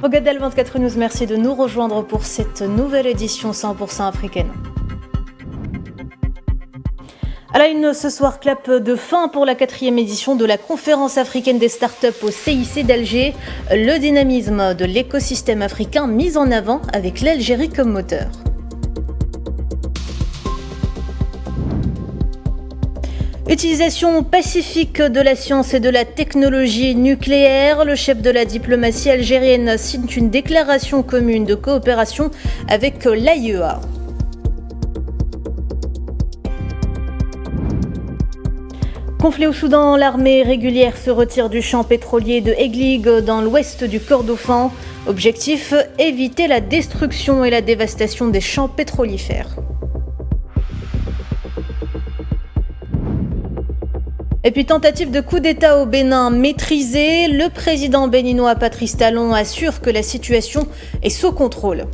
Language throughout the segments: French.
Ogadal 24 News, merci de nous rejoindre pour cette nouvelle édition 100% africaine. À la une ce soir, clap de fin pour la 4e édition de la conférence africaine des startups au CIC d'Alger. Le dynamisme de l'écosystème africain mis en avant avec l'Algérie comme moteur. Utilisation pacifique de la science et de la technologie nucléaire. Le chef de la diplomatie algérienne signe une déclaration commune de coopération avec l'AIEA. Conflit au Soudan, l'armée régulière se retire du champ pétrolier de Eglig dans l'ouest du Kordofan. Objectif, éviter la destruction et la dévastation des champs pétrolifères. Et puis tentative de coup d'État au Bénin maîtrisée, le président béninois Patrice Talon assure que la situation est sous contrôle.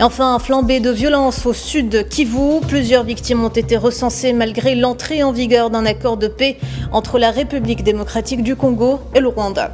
Et enfin, flambée de violence au sud Kivu. Plusieurs victimes ont été recensées malgré l'entrée en vigueur d'un accord de paix entre la République démocratique du Congo et le Rwanda.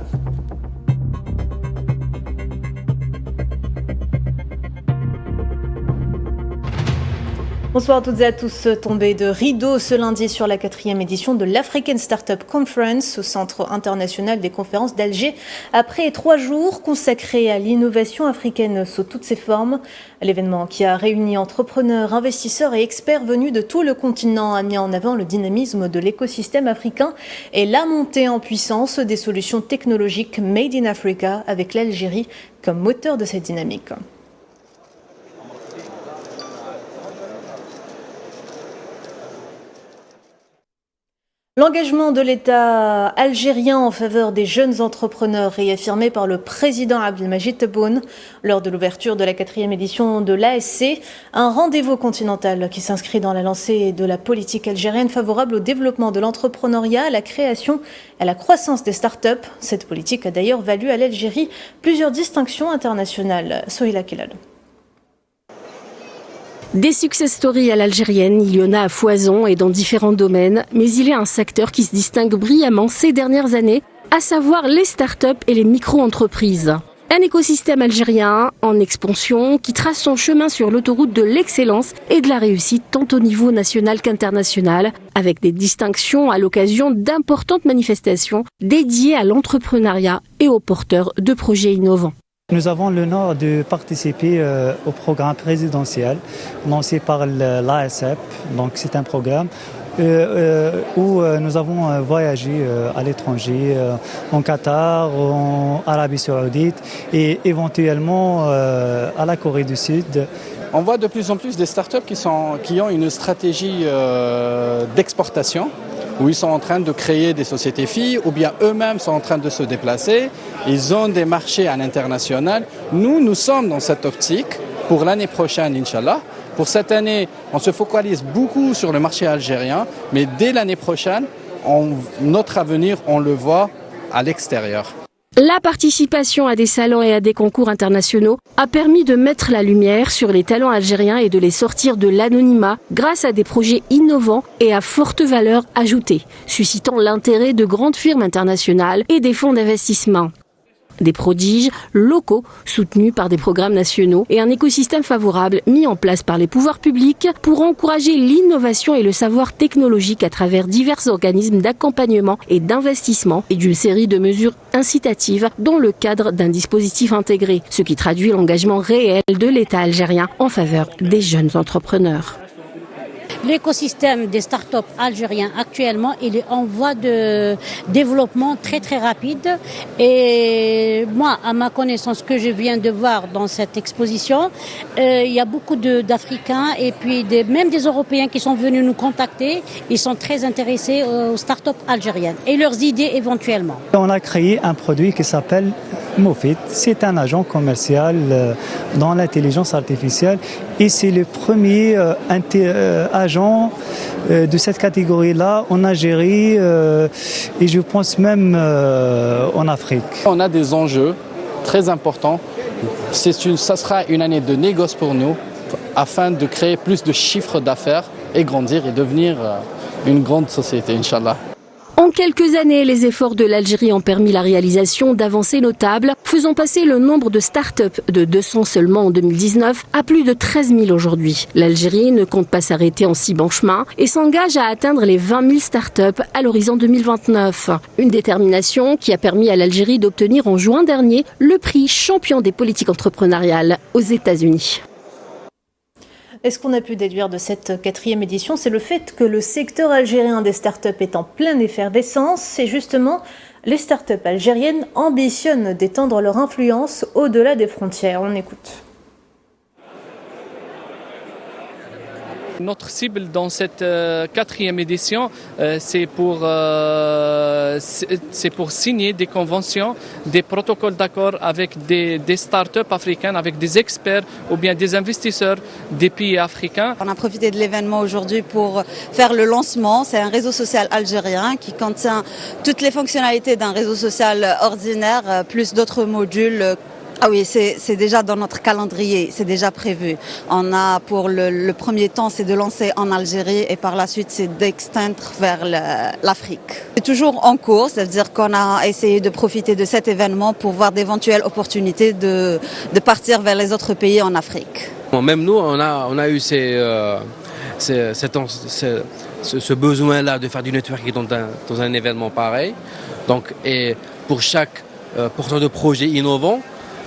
Bonsoir à toutes et à tous. Tombée de rideau ce lundi sur la 4e édition de l'African Startup Conference au Centre international des conférences d'Alger. Après 3 jours consacrés à l'innovation africaine sous toutes ses formes, l'événement qui a réuni entrepreneurs, investisseurs et experts venus de tout le continent a mis en avant le dynamisme de l'écosystème africain et la montée en puissance des solutions technologiques Made in Africa avec l'Algérie comme moteur de cette dynamique. L'engagement de l'État algérien en faveur des jeunes entrepreneurs réaffirmé par le président Abdelmajid Tebboune lors de l'ouverture de la 4e édition de l'ASC, un rendez-vous continental qui s'inscrit dans la lancée de la politique algérienne favorable au développement de l'entrepreneuriat, à la création et à la croissance des startups. Cette politique a d'ailleurs valu à l'Algérie plusieurs distinctions internationales. Sohila Kelal. Des success stories à l'algérienne, il y en a à foison et dans différents domaines, mais il y a un secteur qui se distingue brillamment ces dernières années, à savoir les startups et les micro-entreprises. Un écosystème algérien en expansion qui trace son chemin sur l'autoroute de l'excellence et de la réussite tant au niveau national qu'international, avec des distinctions à l'occasion d'importantes manifestations dédiées à l'entrepreneuriat et aux porteurs de projets innovants. Nous avons l'honneur de participer au programme présidentiel lancé par l'ASEP. Donc c'est un programme où nous avons voyagé à l'étranger, en Qatar, en Arabie Saoudite et éventuellement à la Corée du Sud. On voit de plus en plus des startups qui ont une stratégie d'exportation, où ils sont en train de créer des sociétés filles, ou bien eux-mêmes sont en train de se déplacer. Ils ont des marchés à l'international. Nous sommes dans cette optique pour l'année prochaine, Inch'Allah. Pour cette année, on se focalise beaucoup sur le marché algérien, mais dès l'année prochaine, notre avenir, on le voit à l'extérieur. La participation à des salons et à des concours internationaux a permis de mettre la lumière sur les talents algériens et de les sortir de l'anonymat grâce à des projets innovants et à forte valeur ajoutée, suscitant l'intérêt de grandes firmes internationales et des fonds d'investissement. Des prodiges locaux soutenus par des programmes nationaux et un écosystème favorable mis en place par les pouvoirs publics pour encourager l'innovation et le savoir technologique à travers divers organismes d'accompagnement et d'investissement et d'une série de mesures incitatives dans le cadre d'un dispositif intégré, ce qui traduit l'engagement réel de l'État algérien en faveur des jeunes entrepreneurs. L'écosystème des startups algériens actuellement, il est en voie de développement très très rapide. Et moi, à ma connaissance, ce que je viens de voir dans cette exposition, il y a beaucoup d'Africains et puis même des Européens qui sont venus nous contacter. Ils sont très intéressés aux startups algériennes et leurs idées éventuellement. On a créé un produit qui s'appelle Mofit. C'est un agent commercial dans l'intelligence artificielle et c'est le premier agent de cette catégorie-là en Algérie et je pense même en Afrique. On a des enjeux très importants. Ça sera une année de négoce pour nous afin de créer plus de chiffres d'affaires et grandir et devenir une grande société, Inch'Allah. En quelques années, les efforts de l'Algérie ont permis la réalisation d'avancées notables, faisant passer le nombre de start-up de 200 seulement en 2019 à plus de 13 000 aujourd'hui. L'Algérie ne compte pas s'arrêter en si bon chemin et s'engage à atteindre les 20 000 start-up à l'horizon 2029. Une détermination qui a permis à l'Algérie d'obtenir en juin dernier le prix champion des politiques entrepreneuriales aux États-Unis. Et ce qu'on a pu déduire de cette 4e édition, c'est le fait que le secteur algérien des startups est en pleine effervescence. Et justement, les startups algériennes ambitionnent d'étendre leur influence au-delà des frontières. On écoute. Notre cible dans cette 4e édition, c'est pour signer des conventions, des protocoles d'accord avec des startups africaines, avec des experts ou bien des investisseurs des pays africains. On a profité de l'événement aujourd'hui pour faire le lancement. C'est un réseau social algérien qui contient toutes les fonctionnalités d'un réseau social ordinaire, plus d'autres modules. Ah oui, c'est déjà dans notre calendrier, c'est déjà prévu. On a pour le premier temps, c'est de lancer en Algérie et par la suite, c'est d'extendre vers l'Afrique. C'est toujours en cours, c'est-à-dire qu'on a essayé de profiter de cet événement pour voir d'éventuelles opportunités de partir vers les autres pays en Afrique. Bon, même nous, on a eu ce besoin-là de faire du networking dans un événement pareil. Donc, et pour chaque porteur de projet innovant,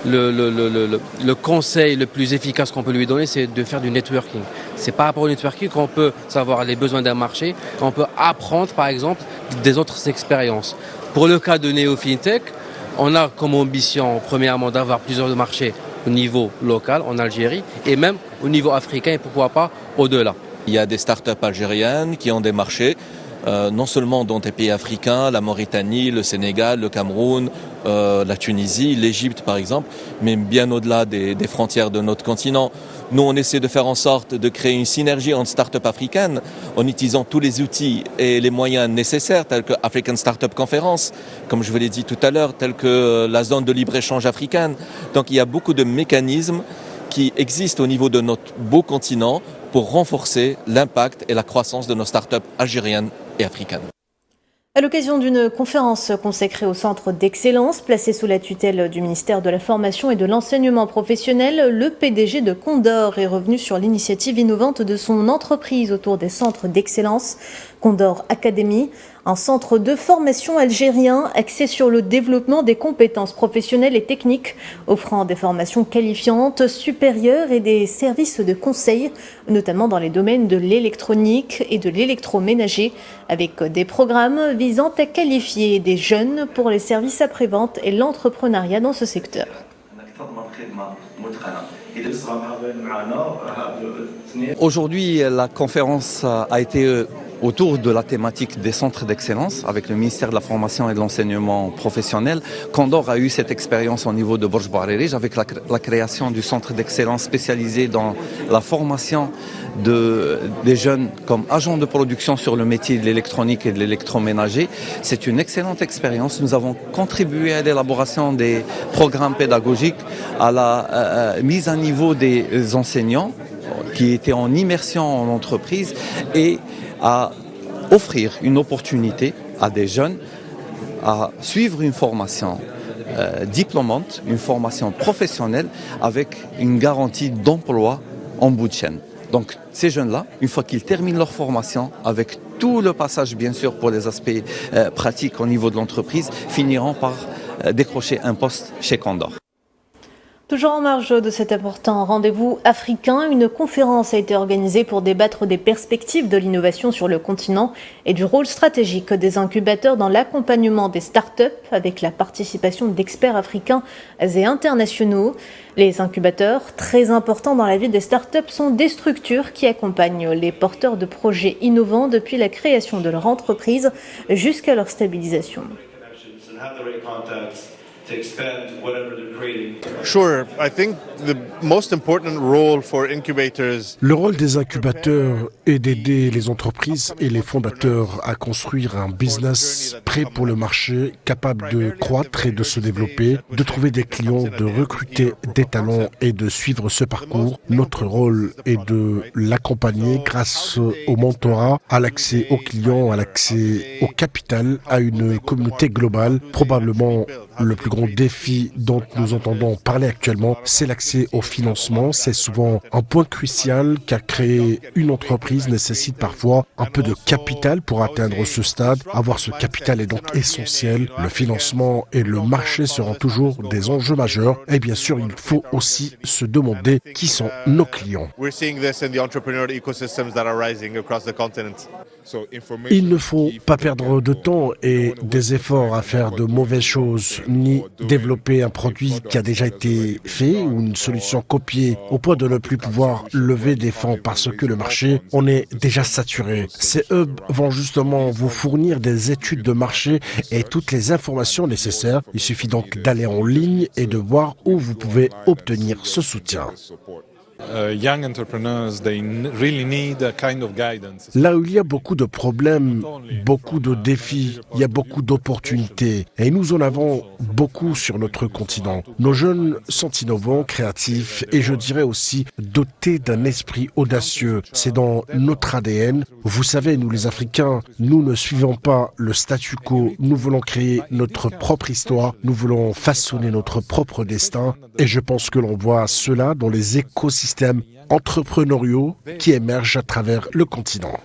le conseil le plus efficace qu'on peut lui donner, c'est de faire du networking. C'est par rapport au networking qu'on peut savoir les besoins d'un marché, qu'on peut apprendre par exemple des autres expériences. Pour le cas de Neo FinTech, on a comme ambition premièrement d'avoir plusieurs marchés au niveau local en Algérie et même au niveau africain et pourquoi pas au-delà. Il y a des startups algériennes qui ont des marchés non seulement dans des pays africains, la Mauritanie, le Sénégal, le Cameroun, la Tunisie, l'Égypte par exemple, mais bien au-delà des frontières de notre continent. Nous, on essaie de faire en sorte de créer une synergie entre startups africaines en utilisant tous les outils et les moyens nécessaires, tels que African Startup Conference, comme je vous l'ai dit tout à l'heure, tels que la zone de libre-échange africaine. Donc il y a beaucoup de mécanismes qui existent au niveau de notre beau continent pour renforcer l'impact et la croissance de nos startups algériennes et africaines. À l'occasion d'une conférence consacrée au centre d'excellence placé sous la tutelle du ministère de la Formation et de l'Enseignement professionnel, le PDG de Condor est revenu sur l'initiative innovante de son entreprise autour des centres d'excellence, Condor Academy, un centre de formation algérien axé sur le développement des compétences professionnelles et techniques, offrant des formations qualifiantes supérieures et des services de conseil, notamment dans les domaines de l'électronique et de l'électroménager, avec des programmes visant à qualifier des jeunes pour les services après-vente et l'entrepreneuriat dans ce secteur. Aujourd'hui, la conférence a été autour de la thématique des centres d'excellence avec le ministère de la Formation et de l'Enseignement professionnel. Condor a eu cette expérience au niveau de Borj Bouarerij avec la création du centre d'excellence spécialisé dans la formation des jeunes comme agents de production sur le métier de l'électronique et de l'électroménager. C'est une excellente expérience. Nous avons contribué à l'élaboration des programmes pédagogiques, à la mise à niveau des enseignants qui étaient en immersion en entreprise et à offrir une opportunité à des jeunes à suivre une formation diplômante, une formation professionnelle avec une garantie d'emploi en bout de chaîne. Donc ces jeunes-là, une fois qu'ils terminent leur formation, avec tout le passage bien sûr pour les aspects pratiques au niveau de l'entreprise, finiront par décrocher un poste chez Condor. Toujours en marge de cet important rendez-vous africain, une conférence a été organisée pour débattre des perspectives de l'innovation sur le continent et du rôle stratégique des incubateurs dans l'accompagnement des startups avec la participation d'experts africains et internationaux. Les incubateurs, très importants dans la vie des startups, sont des structures qui accompagnent les porteurs de projets innovants depuis la création de leur entreprise jusqu'à leur stabilisation. to expand whatever they're creating? Sure, I think the most important role for incubators. Le rôle des incubateurs est d'aider les entreprises et les fondateurs à construire un business prêt pour le marché, capable de croître et de se développer, de trouver des clients, de recruter des talents et de suivre ce parcours. Notre rôle est de l'accompagner grâce au mentorat, à l'accès aux clients, à l'accès au capital, à une communauté globale. Probablement le plus grand défi dont nous entendons parler actuellement, c'est l'accès au financement. C'est souvent un point crucial car créer une entreprise nécessite parfois un peu de capital pour atteindre ce stade. Avoir ce capital est donc essentiel. Le financement et le marché seront toujours des enjeux majeurs. Et bien sûr, il faut aussi se demander qui sont nos clients. Il ne faut pas perdre de temps et des efforts à faire de mauvaises choses, ni développer un produit qui a déjà été fait ou une solution copiée au point de ne plus pouvoir lever des fonds parce que le marché en est déjà saturé. Ces hubs vont justement vous fournir des études de marché et toutes les informations nécessaires. Il suffit donc d'aller en ligne et de voir où vous pouvez obtenir ce soutien. Là où il y a beaucoup de problèmes, beaucoup de défis, il y a beaucoup d'opportunités. Et nous en avons beaucoup sur notre continent. Nos jeunes sont innovants, créatifs et je dirais aussi dotés d'un esprit audacieux. C'est dans notre ADN. Vous savez, nous les Africains, nous ne suivons pas le statu quo. Nous voulons créer notre propre histoire. Nous voulons façonner notre propre destin. Et je pense que l'on voit cela dans les écosystèmes entrepreneuriaux qui émergent à travers le continent.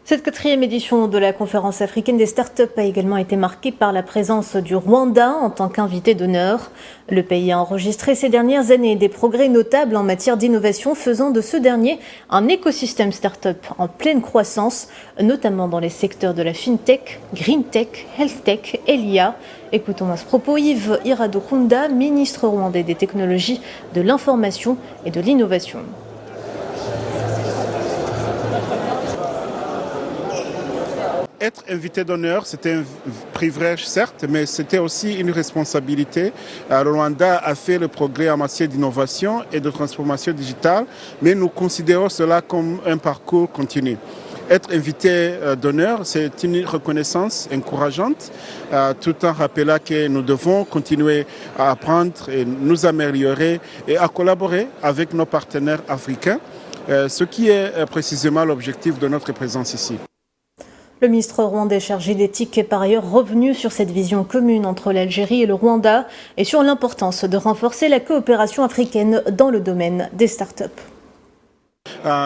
Cette 4e édition de la conférence africaine des startups a également été marquée par la présence du Rwanda en tant qu'invité d'honneur. Le pays a enregistré ces dernières années des progrès notables en matière d'innovation, faisant de ce dernier un écosystème startup en pleine croissance, notamment dans les secteurs de la fintech, green tech, health tech et l'IA. Écoutons à ce propos Yves Iradokunda, ministre rwandais des technologies, de l'information et de l'innovation. Être invité d'honneur, c'était un privilège certes, mais c'était aussi une responsabilité. Le Rwanda a fait le progrès en matière d'innovation et de transformation digitale, mais nous considérons cela comme un parcours continu. Être invité d'honneur, c'est une reconnaissance encourageante, tout en rappelant que nous devons continuer à apprendre et nous améliorer et à collaborer avec nos partenaires africains, ce qui est précisément l'objectif de notre présence ici. Le ministre rwandais chargé d'éthique est par ailleurs revenu sur cette vision commune entre l'Algérie et le Rwanda et sur l'importance de renforcer la coopération africaine dans le domaine des startups.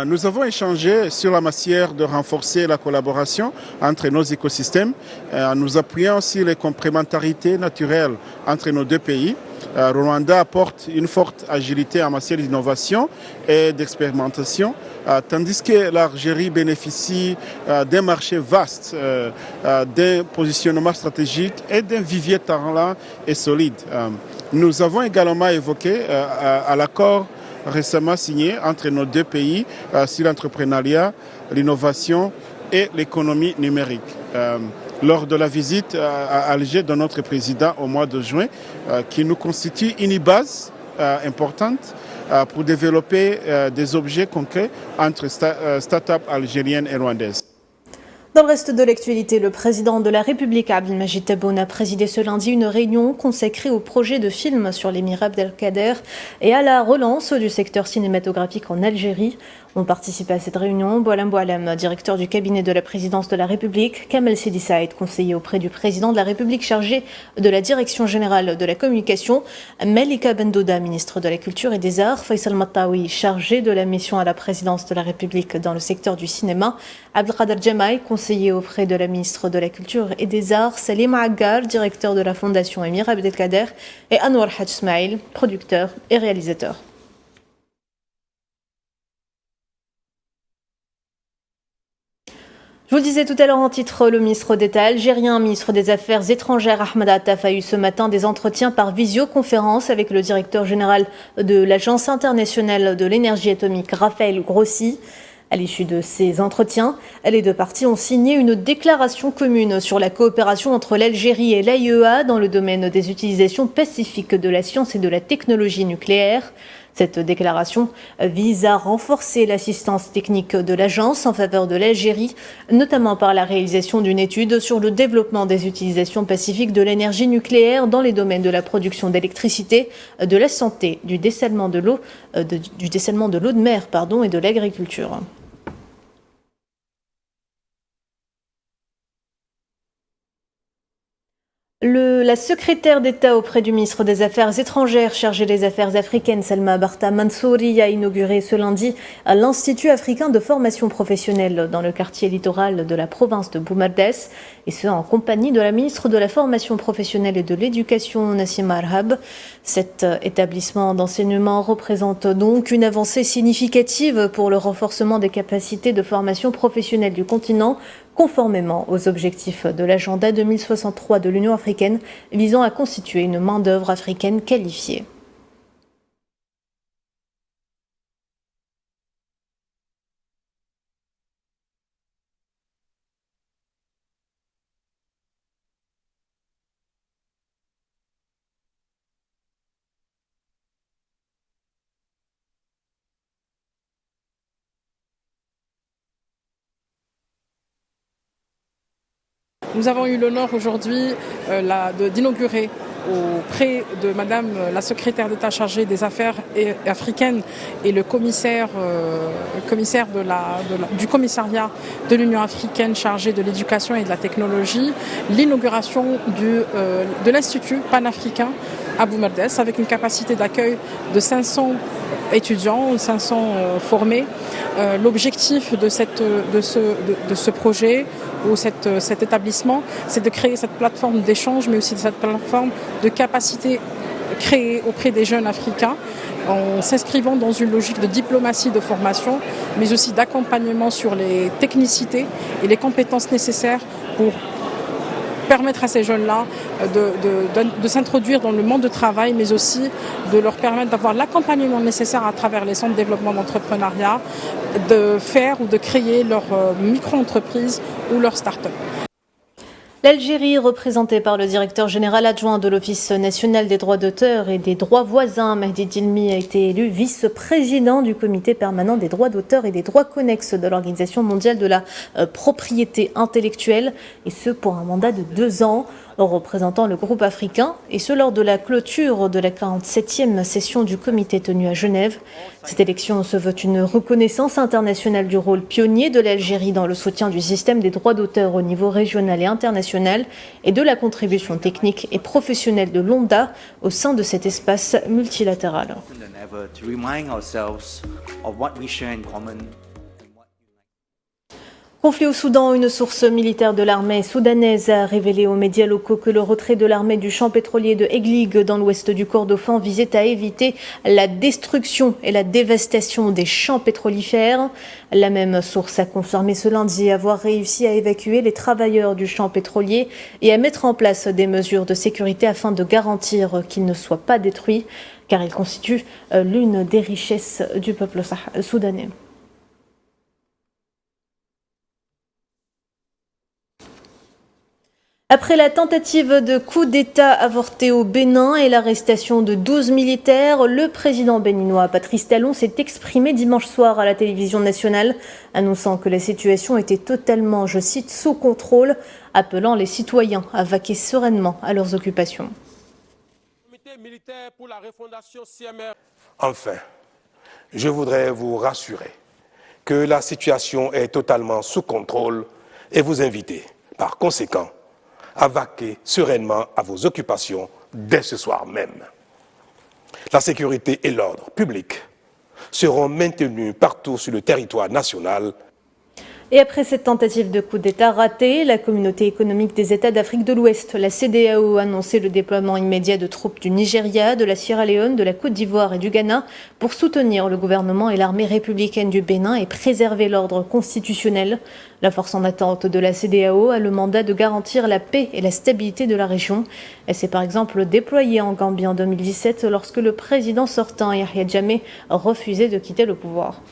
Nous avons échangé sur la matière de renforcer la collaboration entre nos écosystèmes, en nous appuyant sur les complémentarités naturelles entre nos deux pays. Le Rwanda apporte une forte agilité en matière d'innovation et d'expérimentation, tandis que l'Algérie bénéficie d'un marché vaste, d'un positionnement stratégique et d'un vivier talent et solide. Nous avons également évoqué à l'accord récemment signé entre nos deux pays sur l'entrepreneuriat, l'innovation et l'économie numérique. Lors de la visite à Alger de notre président au mois de juin, qui nous constitue une base importante pour développer des objets concrets entre start-up algériennes et rwandaises. Dans le reste de l'actualité, le président de la République, Abdelmajid Tebboune, a présidé ce lundi une réunion consacrée au projet de film sur l'émir Abdelkader et à la relance du secteur cinématographique en Algérie. Ont participé à cette réunion Boualem Boualem, directeur du cabinet de la présidence de la République, Kamel Sidi Saïd, conseiller auprès du président de la République chargé de la direction générale de la communication, Malika Bendouda, ministre de la Culture et des Arts, Faisal Mattaoui, chargé de la mission à la présidence de la République dans le secteur du cinéma, Abdelkader Djemaï, conseiller auprès de la ministre de la Culture et des Arts, Salim Aggar, directeur de la fondation Émir Abdelkader, et Anwar Hadj Smaïl, producteur et réalisateur. Je vous le disais tout à l'heure en titre, le ministre d'État algérien, ministre des Affaires étrangères Ahmed Attaf a eu ce matin des entretiens par visioconférence avec le directeur général de l'Agence internationale de l'énergie atomique Raphaël Grossi. À l'issue de ces entretiens, les deux parties ont signé une déclaration commune sur la coopération entre l'Algérie et l'AIEA dans le domaine des utilisations pacifiques de la science et de la technologie nucléaire. Cette déclaration vise à renforcer l'assistance technique de l'agence en faveur de l'Algérie, notamment par la réalisation d'une étude sur le développement des utilisations pacifiques de l'énergie nucléaire dans les domaines de la production d'électricité, de la santé, du dessalement de l'eau de mer, et de l'agriculture. La secrétaire d'État auprès du ministre des Affaires étrangères chargée des Affaires africaines, Salma Barta Mansouri, a inauguré ce lundi l'Institut africain de formation professionnelle dans le quartier littoral de la province de Boumardès, et ce en compagnie de la ministre de la Formation professionnelle et de l'Éducation, Nassima Arhab. Cet établissement d'enseignement représente donc une avancée significative pour le renforcement des capacités de formation professionnelle du continent, conformément aux objectifs de l'agenda 2063 de l'Union africaine visant à constituer une main-d'œuvre africaine qualifiée. Nous avons eu l'honneur aujourd'hui d'inaugurer auprès de Madame la secrétaire d'État chargée des affaires africaines et le commissaire du commissariat de l'Union africaine chargé de l'éducation et de la technologie, l'inauguration de l'Institut panafricain à Boumardès avec une capacité d'accueil de 500 étudiants, 500 formés. L'objectif de ce projet ou cet établissement, c'est de créer cette plateforme d'échange, mais aussi cette plateforme de capacité créée auprès des jeunes africains, en s'inscrivant dans une logique de diplomatie de formation, mais aussi d'accompagnement sur les technicités et les compétences nécessaires pour permettre à ces jeunes-là de s'introduire dans le monde du travail, mais aussi de leur permettre d'avoir l'accompagnement nécessaire à travers les centres de développement d'entrepreneuriat, de faire ou de créer leur micro-entreprise ou leur start-up. L'Algérie, représentée par le directeur général adjoint de l'Office national des droits d'auteur et des droits voisins, Mehdi Dilmi, a été élu vice-président du comité permanent des droits d'auteur et des droits connexes de l'Organisation mondiale de la propriété intellectuelle, et ce pour un mandat de 2 ans. Représentant le groupe africain, et ce lors de la clôture de la 47e session du comité tenue à Genève. Cette élection se veut une reconnaissance internationale du rôle pionnier de l'Algérie dans le soutien du système des droits d'auteur au niveau régional et international et de la contribution technique et professionnelle de l'ONDA au sein de cet espace multilatéral. Conflit au Soudan, une source militaire de l'armée soudanaise a révélé aux médias locaux que le retrait de l'armée du champ pétrolier de Eglig dans l'ouest du Kordofan visait à éviter la destruction et la dévastation des champs pétrolifères. La même source a confirmé ce lundi avoir réussi à évacuer les travailleurs du champ pétrolier et à mettre en place des mesures de sécurité afin de garantir qu'ils ne soient pas détruits, car ils constituent l'une des richesses du peuple soudanais. Après la tentative de coup d'État avortée au Bénin et l'arrestation de 12 militaires, le président béninois Patrice Talon s'est exprimé dimanche soir à la télévision nationale, annonçant que la situation était totalement, je cite, sous contrôle, appelant les citoyens à vaquer sereinement à leurs occupations. Enfin, je voudrais vous rassurer que la situation est totalement sous contrôle et vous inviter, par conséquent, à vaquer sereinement à vos occupations dès ce soir même. La sécurité et l'ordre public seront maintenus partout sur le territoire national. Et après cette tentative de coup d'État ratée, la communauté économique des États d'Afrique de l'Ouest, la CEDEAO, a annoncé le déploiement immédiat de troupes du Nigeria, de la Sierra Leone, de la Côte d'Ivoire et du Ghana pour soutenir le gouvernement et l'armée républicaine du Bénin et préserver l'ordre constitutionnel. La force en attente de la CEDEAO a le mandat de garantir la paix et la stabilité de la région. Elle s'est par exemple déployée en Gambie en 2017 lorsque le président sortant, Yahya Jammeh, refusait de quitter le pouvoir.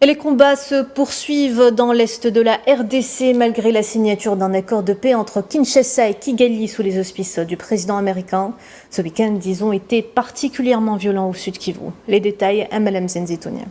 Et les combats se poursuivent dans l'est de la RDC malgré la signature d'un accord de paix entre Kinshasa et Kigali sous les auspices du président américain. Ce week-end, ils ont été particulièrement violents au sud Kivu. Les détails, Amalem Zenzitonia.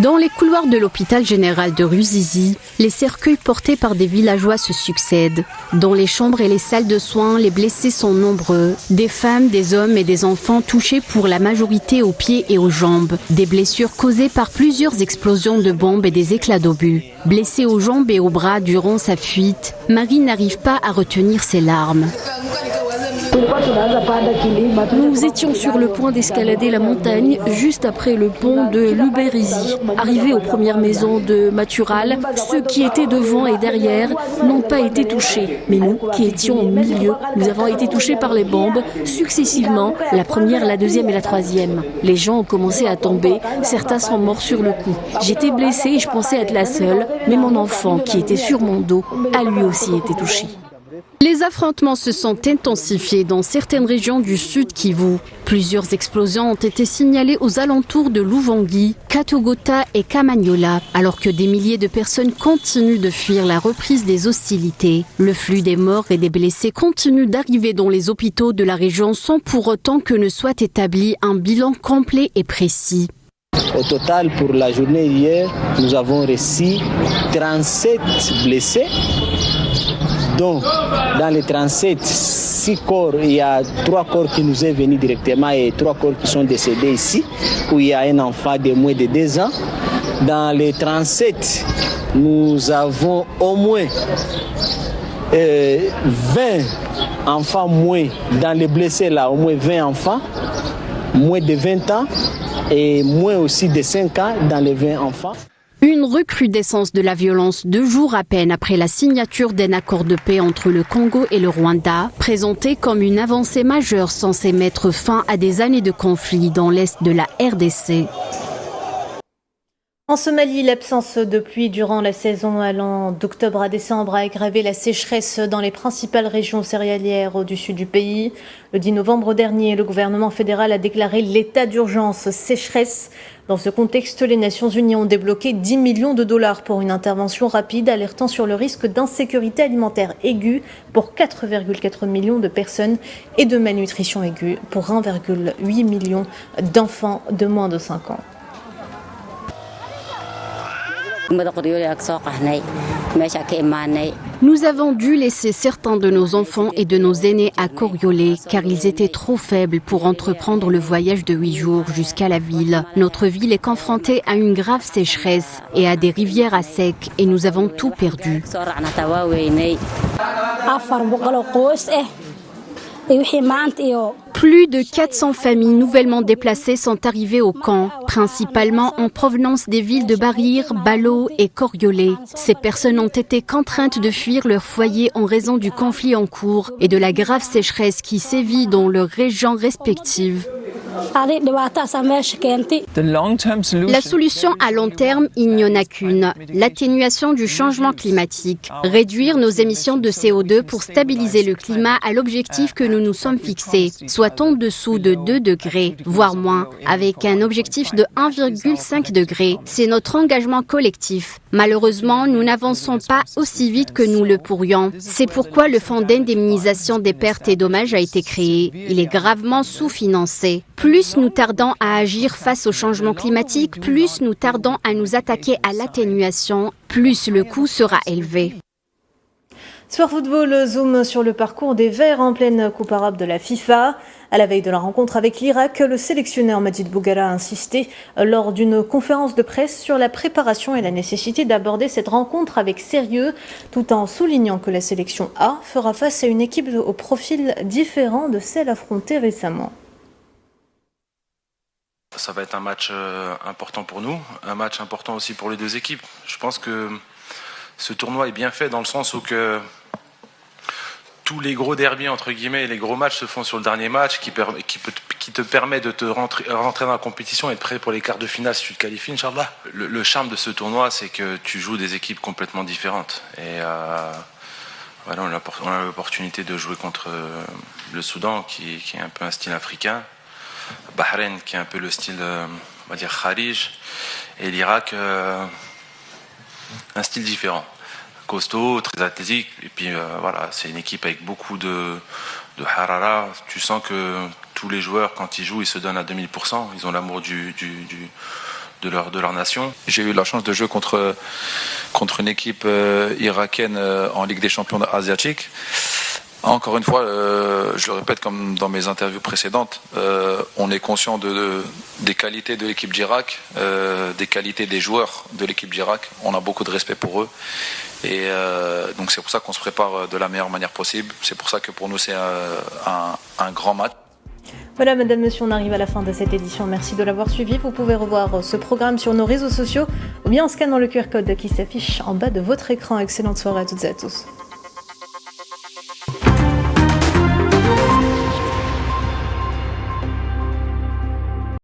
Dans les couloirs de l'hôpital général de Ruzizi, les cercueils portés par des villageois se succèdent. Dans les chambres et les salles de soins, les blessés sont nombreux. Des femmes, des hommes et des enfants touchés pour la majorité aux pieds et aux jambes. Des blessures causées par plusieurs explosions de bombes et des éclats d'obus. Blessée aux jambes et aux bras durant sa fuite, Marie n'arrive pas à retenir ses larmes. Nous étions sur le point d'escalader la montagne juste après le pont de Luberizi. Arrivés aux premières maisons de Matural, ceux qui étaient devant et derrière n'ont pas été touchés. Mais nous, qui étions au milieu, nous avons été touchés par les bombes successivement, la première, la deuxième et la troisième. Les gens ont commencé à tomber, certains sont morts sur le coup. J'étais blessée et je pensais être la seule, mais mon enfant, qui était sur mon dos, a lui aussi été touché. Les affrontements se sont intensifiés dans certaines régions du sud Kivu. Plusieurs explosions ont été signalées aux alentours de Luvungi, Katogota et Kamanyola, alors que des milliers de personnes continuent de fuir la reprise des hostilités. Le flux des morts et des blessés continue d'arriver dans les hôpitaux de la région sans pour autant que ne soit établi un bilan complet et précis. Au total, pour la journée hier, nous avons reçu 37 blessés. Donc, dans les 37, 6 corps, il y a 3 corps qui nous sont venus directement et 3 corps qui sont décédés ici, où il y a un enfant de moins de 2 ans. Dans les 37, nous avons au moins 20 enfants moins. Dans les blessés, là, au moins 20 enfants, moins de 20 ans et moins aussi de 5 ans dans les 20 enfants. Une recrudescence de la violence 2 jours à peine après la signature d'un accord de paix entre le Congo et le Rwanda, présenté comme une avancée majeure censée mettre fin à des années de conflit dans l'est de la RDC. En Somalie, l'absence de pluie durant la saison allant d'octobre à décembre a aggravé la sécheresse dans les principales régions céréalières du sud du pays. Le 10 novembre dernier, le gouvernement fédéral a déclaré l'état d'urgence sécheresse. Dans ce contexte, les Nations Unies ont débloqué 10 millions de dollars pour une intervention rapide, alertant sur le risque d'insécurité alimentaire aiguë pour 4,4 millions de personnes et de malnutrition aiguë pour 1,8 million d'enfants de moins de 5 ans. Nous avons dû laisser certains de nos enfants et de nos aînés à Koriolé car ils étaient trop faibles pour entreprendre le voyage de 8 jours jusqu'à la ville. Notre ville est confrontée à une grave sécheresse et à des rivières à sec et nous avons tout perdu. Plus de 400 familles nouvellement déplacées sont arrivées au camp, principalement en provenance des villes de Barir, Balo et Koriolé. Ces personnes ont été contraintes de fuir leur foyer en raison du conflit en cours et de la grave sécheresse qui sévit dans leurs régions respectives. La solution à long terme, il n'y en a qu'une, l'atténuation du changement climatique. Réduire nos émissions de CO2 pour stabiliser le climat à l'objectif que nous nous sommes fixés, soit en dessous de 2 degrés, voire moins, avec un objectif de 1,5 degré. C'est notre engagement collectif. Malheureusement, nous n'avançons pas aussi vite que nous le pourrions. C'est pourquoi le fonds d'indemnisation des pertes et dommages a été créé. Il est gravement sous-financé. Plus nous tardons à agir face au changement climatique, plus nous tardons à nous attaquer à l'atténuation, plus le coût sera élevé. Sport Football zoom sur le parcours des Verts en pleine Coupe arabe de la FIFA. À la veille de la rencontre avec l'Irak, le sélectionneur Majid Boughara a insisté lors d'une conférence de presse sur la préparation et la nécessité d'aborder cette rencontre avec sérieux, tout en soulignant que la sélection A fera face à une équipe au profil différent de celle affrontée récemment. Ça va être un match important pour nous, un match important aussi pour les deux équipes. Je pense que ce tournoi est bien fait dans le sens où que tous les gros derbys, entre guillemets, les gros matchs se font sur le dernier match qui te permet de te rentrer dans la compétition et être prêt pour les quarts de finale si tu te qualifies, Inch'Allah. Le charme de ce tournoi, c'est que tu joues des équipes complètement différentes. Et voilà, on a l'opportunité de jouer contre le Soudan, qui est un peu un style africain. Bahreïn, qui est un peu le style on va dire Kharij, et l'Irak, un style différent. Costaud, très athlétique, et puis voilà, c'est une équipe avec beaucoup de harara. Tu sens que tous les joueurs, quand ils jouent, ils se donnent à 2000%, ils ont l'amour de leur nation. J'ai eu la chance de jouer contre une équipe irakienne en Ligue des champions asiatiques. Encore une fois, je le répète comme dans mes interviews précédentes, on est conscient des qualités de l'équipe d'Irak, des qualités des joueurs de l'équipe d'Irak. On a beaucoup de respect pour eux. Et donc c'est pour ça qu'on se prépare de la meilleure manière possible. C'est pour ça que pour nous c'est un grand match. Voilà, mesdames, messieurs, on arrive à la fin de cette édition. Merci de l'avoir suivi. Vous pouvez revoir ce programme sur nos réseaux sociaux ou bien en scannant le QR code qui s'affiche en bas de votre écran. Excellente soirée à toutes et à tous.